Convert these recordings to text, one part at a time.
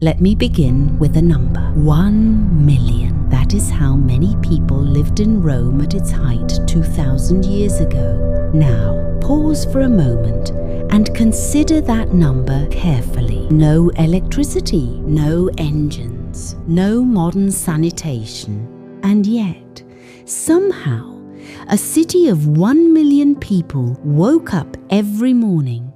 Let me begin with a number. 1 million. That is how many people lived in Rome at its height 2,000 years ago. Now, pause for a moment and consider that number carefully. No electricity, no engines, no modern sanitation. And yet, somehow, a city of 1 million people woke up every morning,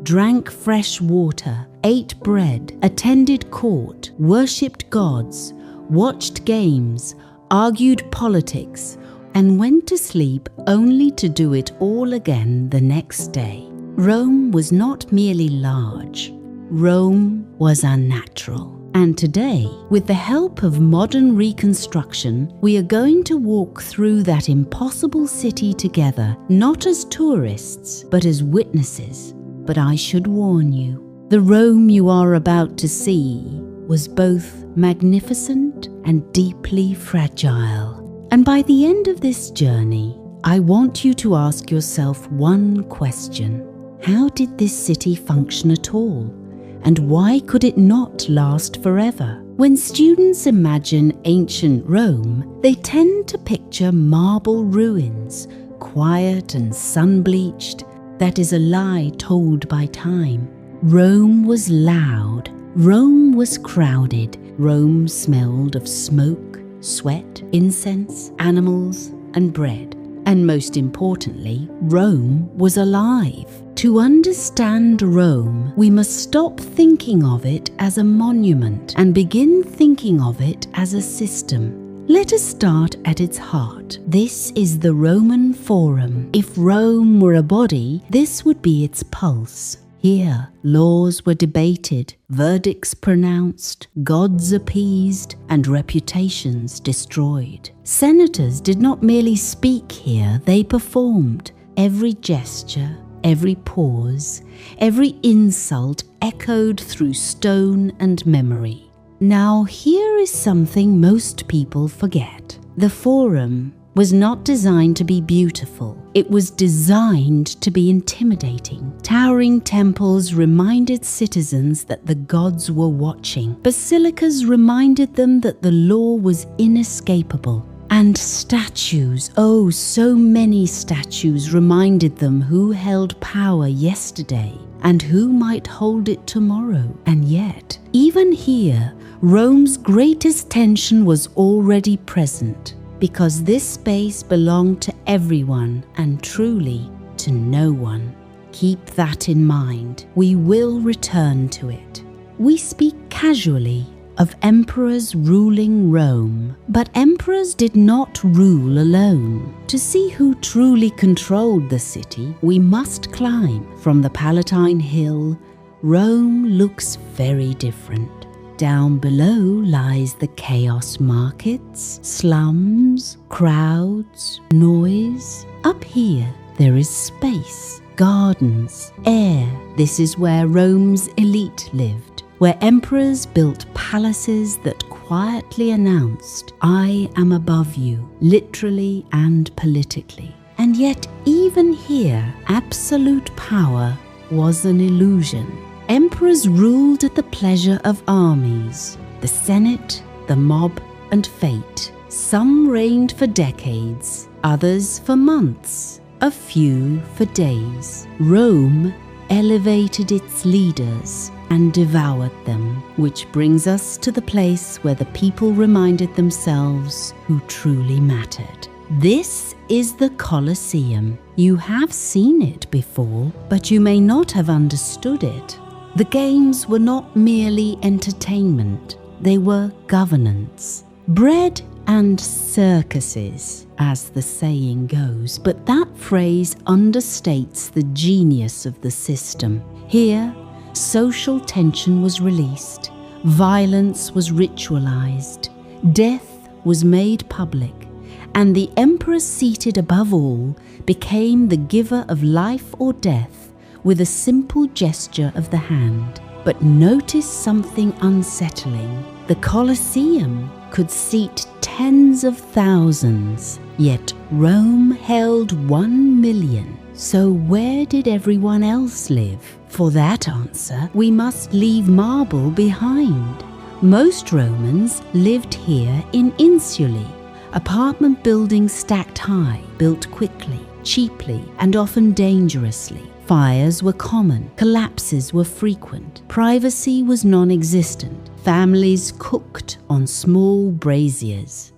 drank fresh water, ate bread, attended court, worshipped gods, watched games, argued politics, and went to sleep only to do it all again the next day. Rome was not merely large, Rome was unnatural. And today, with the help of modern reconstruction, we are going to walk through that impossible city together, not as tourists, but as witnesses. But I should warn you, the Rome you are about to see was both magnificent and deeply fragile. And by the end of this journey, I want you to ask yourself one question. How did this city function at all? And why could it not last forever? When students imagine ancient Rome, they tend to picture marble ruins, quiet and sun-bleached. That is a lie told by time. Rome was loud, Rome was crowded, Rome smelled of smoke, sweat, incense, animals, and bread. And most importantly, Rome was alive. To understand Rome, we must stop thinking of it as a monument and begin thinking of it as a system. Let us start at its heart. This is the Roman Forum. If Rome were a body, this would be its pulse. Here, laws were debated, verdicts pronounced, gods appeased, and reputations destroyed. Senators did not merely speak here, they performed. Every gesture, every pause, every insult echoed through stone and memory. Now, here is something most people forget. The Forum was not designed to be beautiful. It was designed to be intimidating. Towering temples reminded citizens that the gods were watching. Basilicas reminded them that the law was inescapable. And statues, oh, so many statues reminded them who held power yesterday and who might hold it tomorrow. And yet, even here, Rome's greatest tension was already present, because this space belonged to everyone and truly to no one. Keep that in mind. We will return to it. We speak casually of emperors ruling Rome, but emperors did not rule alone. To see who truly controlled the city, we must climb. From the Palatine Hill, Rome looks very different. Down below lies the chaos markets, slums, crowds, noise. Up here there is space, gardens, air. This is where Rome's elite lived, where emperors built palaces that quietly announced, "I am above you," literally and politically. And yet even here, absolute power was an illusion. Emperors ruled at the pleasure of armies, the Senate, the mob, and fate. Some reigned for decades, others for months, a few for days. Rome elevated its leaders and devoured them, which brings us to the place where the people reminded themselves who truly mattered. This is the Colosseum. You have seen it before, but you may not have understood it. The games were not merely entertainment, they were governance. Bread and circuses, as the saying goes, but that phrase understates the genius of the system. Here, social tension was released, violence was ritualized, death was made public, and the emperor seated above all became the giver of life or death with a simple gesture of the hand. But notice something unsettling. The Colosseum could seat tens of thousands, yet Rome held 1 million. So where did everyone else live? For that answer, we must leave marble behind. Most Romans lived here in insulae, apartment buildings stacked high, built quickly, cheaply, and often dangerously. Fires were common, collapses were frequent, privacy was non-existent, families cooked on small braziers.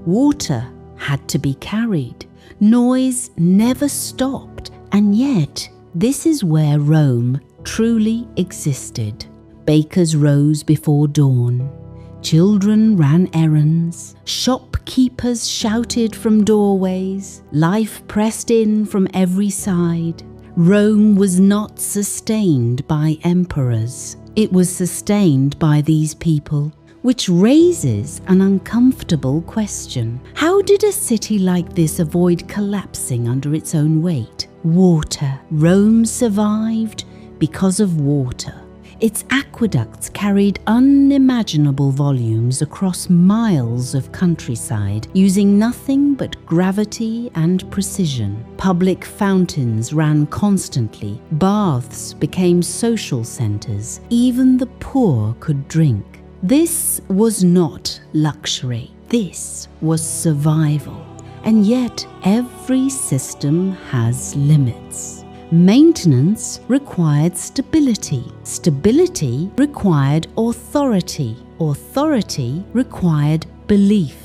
Water had to be carried, noise never stopped, and yet this is where Rome truly existed. Bakers rose before dawn, children ran errands, shopkeepers shouted from doorways, life pressed in from every side. Rome was not sustained by emperors. It was sustained by these people, which raises an uncomfortable question. How did a city like this avoid collapsing under its own weight? Water. Rome survived because of water. Its aqueducts carried unimaginable volumes across miles of countryside, using nothing but gravity and precision. Public fountains ran constantly, baths became social centers, even the poor could drink. This was not luxury, this was survival. And yet every system has limits. Maintenance required stability. Stability required authority. Authority required belief.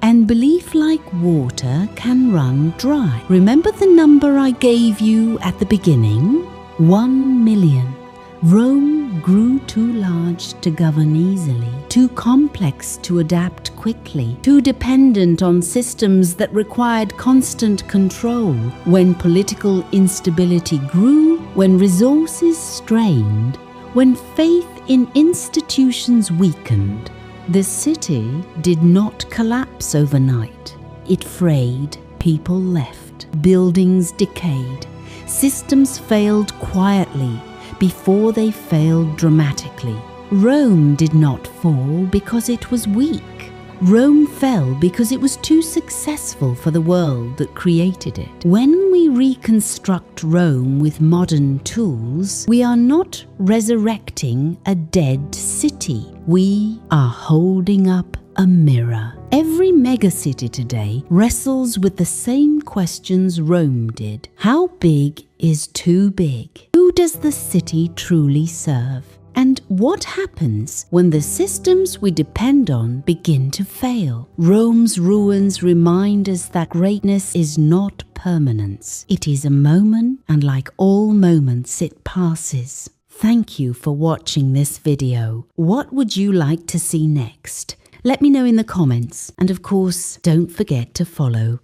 And belief, like water, can run dry. Remember the number I gave you at the beginning? 1 million. Rome grew too large to govern easily, too complex to adapt quickly, too dependent on systems that required constant control. When political instability grew, when resources strained, when faith in institutions weakened, the city did not collapse overnight. It frayed, people left, buildings decayed, systems failed quietly before they failed dramatically. Rome did not fall because it was weak. Rome fell because it was too successful for the world that created it. When we reconstruct Rome with modern tools, we are not resurrecting a dead city. We are holding up a mirror. Every megacity today wrestles with the same questions Rome did. How big is too big? Who does the city truly serve? And what happens when the systems we depend on begin to fail? Rome's ruins remind us that greatness is not permanence. It is a moment, and like all moments, it passes. Thank you for watching this video. What would you like to see next? Let me know in the comments, and of course, don't forget to follow.